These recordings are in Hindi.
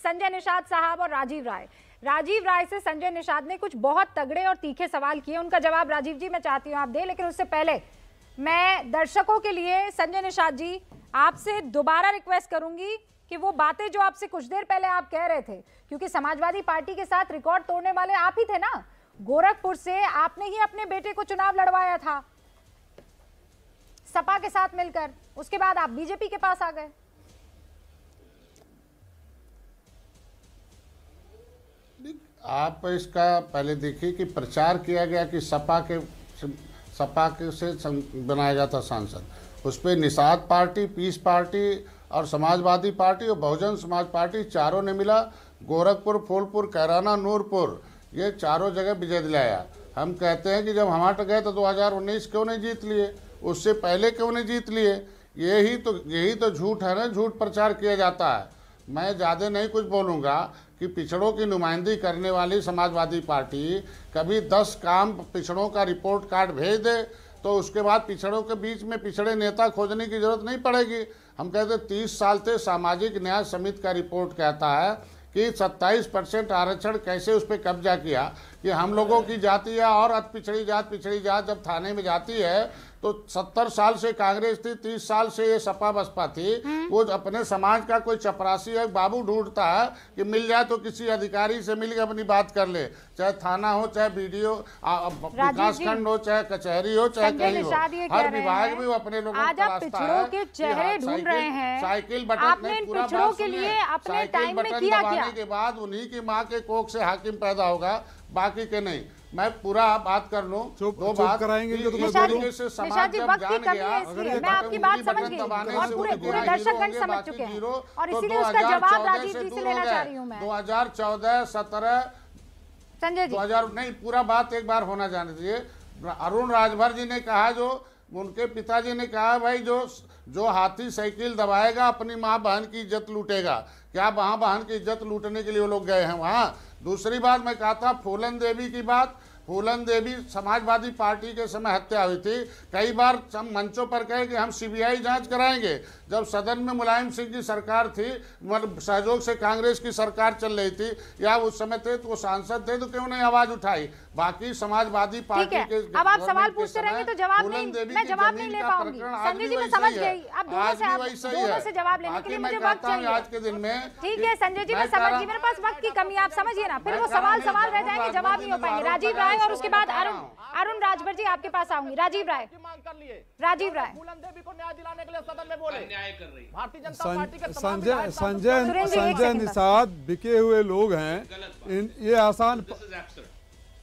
संजय निषाद साहब और राजीव राय। राजीव राय से संजय निषाद ने कुछ बहुत तगड़े और तीखे सवाल किए, उनका जवाब राजीव जी मैं चाहती हूं आप दें, लेकिन उससे पहले मैं दर्शकों के लिए संजय निषाद जी आपसे दोबारा रिक्वेस्ट करूंगी कि वो बातें जो आपसे कुछ देर पहले आप कह रहे थे, क्योंकि समाजवादी पार्टी के साथ रिकॉर्ड तोड़ने वाले आप ही थे ना, गोरखपुर से आपने ही अपने बेटे को चुनाव लड़वाया था सपा के साथ मिलकर, उसके बाद आप बीजेपी के पास आ गए। आप इसका पहले देखिए कि प्रचार किया गया कि सपा के से बनाया गया था सांसद, उस पर निषाद पार्टी, पीस पार्टी और समाजवादी पार्टी और बहुजन समाज पार्टी चारों ने मिला। गोरखपुर, फूलपुर, कैराना, नूरपुर, ये चारों जगह विजय दिलाया। हम कहते हैं कि जब हम हट गए तो 2019 क्यों नहीं जीत लिए, उससे पहले क्यों नहीं जीत लिए? यही तो झूठ है ना, झूठ प्रचार किया जाता है। मैं ज़्यादा नहीं कुछ बोलूँगा कि पिछड़ों की नुमाइंदगी करने वाली समाजवादी पार्टी कभी 10 काम पिछड़ों का रिपोर्ट कार्ड भेज दे तो उसके बाद पिछड़ों के बीच में पिछड़े नेता खोजने की जरूरत नहीं पड़ेगी। हम कहते 30 साल से सामाजिक न्याय समिति का रिपोर्ट कहता है कि 27% आरक्षण कैसे उस पर कब्जा किया, कि हम लोगों की जाति या और पिछड़ी जात जब थाने में जाती है तो 70 साल से कांग्रेस थी, 30 साल से ये सपा बसपा थी, वो अपने समाज का कोई चपरासी या बाबू ढूंढता है कि मिल जाए तो किसी अधिकारी से मिलकर अपनी बात कर ले, चाहे थाना हो, चाहे बीडीओ विकास खंड हो, चाहे कचहरी हो, चाहे कहीं हो, हर विभाग में वो अपने लोगों को तलाशता है। चेहरे ढूंढ रहे हैं, साइकिल बटन पूरा साइकिल बटन दबाने के बाद उन्हीं की माँ के कोख से हाकिम पैदा होगा, बाकी के नहीं। मैं पूरा बात कर लूं, दो बात कराएंगे तो से समाज जब जान गया, मैं आपकी बात समझ गई और पूरे दर्शकगण समझ चुके हैं और इसीलिए उसका जवाब राजीव जी से लेना चाह रही हूं मैं। 2014, 17 संजय जी 2000 नहीं, पूरा बात एक बार होना जाने दीजिए। अरुण राजभर जी ने कहा, जो उनके पिताजी ने कहा, भाई जो हाथी साइकिल दबाएगा अपनी माँ बहन की इज्जत लूटेगा। क्या माँ बहन की इज्जत लूटने के लिए वो लोग गए हैं वहाँ? दूसरी बात मैं कहा था फूलन देवी की बात, फूलन देवी समाजवादी पार्टी के समय हत्या हुई थी। कई बार हम मंचों पर कहे कि हम सीबीआई जांच कराएंगे। जब सदन में मुलायम सिंह की सरकार थी, मतलब सहयोग से कांग्रेस की सरकार चल रही थी या उस समय थे तो वो सांसद थे, तो क्यों नहीं आवाज उठाई? बाकी समाजवादी पार्टी के अब आप सवाल पूछते रहेंगे तो जवाब नहीं, मैं जवाब नहीं ले पाऊंगी। संजय जी मैं समझ गई, अब दोनों से जवाब लेने के लिए मुझे वक्त चाहिए आज के दिन में। ठीक है संजय जी मैं समझ गई, मेरे पास वक्त की कमी, आप समझिए ना, फिर वो सवाल रह जाएंगे, जवाब नहीं हो पाएंगे। राजीव राय और उसके बाद अरुण राजभर जी आपके पास आऊंगी। राजीव राय फूलन देवी को न्याय दिलाने के लिए सदन में बोले, न्याय कर रही भारतीय जनता पार्टी के संजय निषाद बिके हुए लोग हैं। ये आसान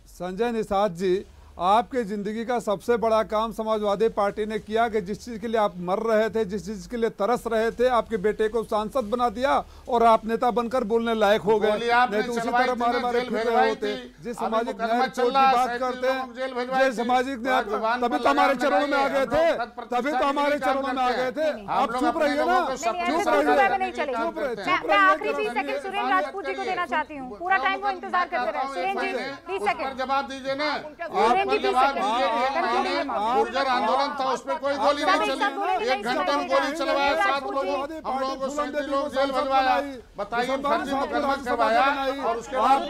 संजय निषाद जी, आपके जिंदगी का सबसे बड़ा काम समाजवादी पार्टी ने किया कि जिस चीज के लिए आप मर रहे थे, जिस चीज के लिए तरस रहे थे, आपके बेटे को सांसद बना दिया और आप नेता बनकर बोलने लायक हो गए। नहीं तो उसी तरह मारे मारे फिर रहे होते। जिस सामाजिक न्याय की बात करते हैं, सामाजिक न्याय, तभी तो हमारे चरणों में आ गए थे, तभी तो हमारे चरणों में आ गए थे। आप चुप रहिए ना, चुप रहिए। मैं आखिरी 20 सेकंड सुरेंद्र राजपूत जी को देना चाहती हूँ, पूरा टाइम वो इंतजार करते रहे। सुरेंद्र जी 20 सेकंड जवाब दीजिए ना। गुर्जर आंदोलन था, उसमें कोई गोली नहीं चली, 1 घंटा में गोली चलवाया, 7 लोगों हम लोगों को 37 लोग जेल भिजवाया। बताइए फर्जी मुकदमा करवाया और उसके बाद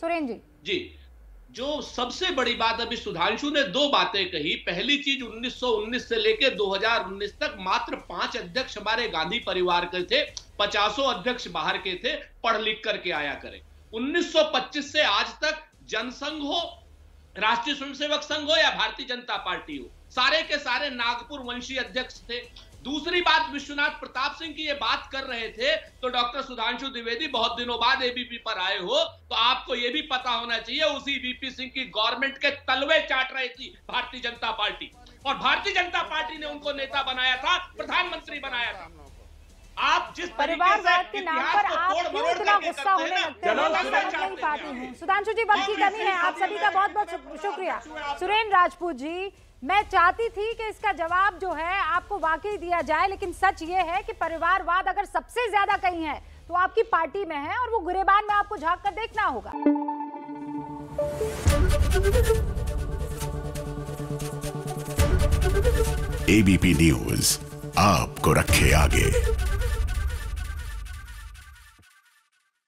सुरेंद्र जी जो सबसे बड़ी बात, अभी सुधांशु ने 2 बातें कही। पहली चीज 1919 से लेकर 2019 तक मात्र 5 अध्यक्ष हमारे गांधी परिवार के थे, 50 अध्यक्ष बाहर के थे, पढ़ लिख करके आया करें। 1925 से आज तक जनसंघ हो, राष्ट्रीय स्वयंसेवक संघ हो या भारतीय जनता पार्टी हो, सारे के सारे नागपुर वंशी अध्यक्ष थे। दूसरी बात, विश्वनाथ प्रताप सिंह की ये बात कर रहे थे तो डॉक्टर सुधांशु द्विवेदी बहुत दिनों बाद एबीपी पर आए हो तो आपको ये भी पता होना चाहिए, उसी वीपी सिंह की गवर्नमेंट के तलवे चाट रही थी भारतीय जनता पार्टी, और भारतीय जनता पार्टी ने उनको नेता बनाया था, प्रधानमंत्री बनाया था। आप जिस परिवारवाद के नाम पर आप क्यों इतना गुस्सा होने लगते हैं, मैं समझ नहीं पाती हूँ। सुधांशु जी वक्त की कमी है, आप सभी का बहुत बहुत शुक्रिया। सुरेंद्र राजपूत जी, मैं चाहती थी कि इसका जवाब जो है आपको वाकई दिया जाए, लेकिन सच ये है कि परिवारवाद अगर सबसे ज्यादा कहीं है तो आपकी पार्टी में है और वो गिरेबान में आपको झांक कर देखना होगा। एबीपी न्यूज आपको रखे आगे।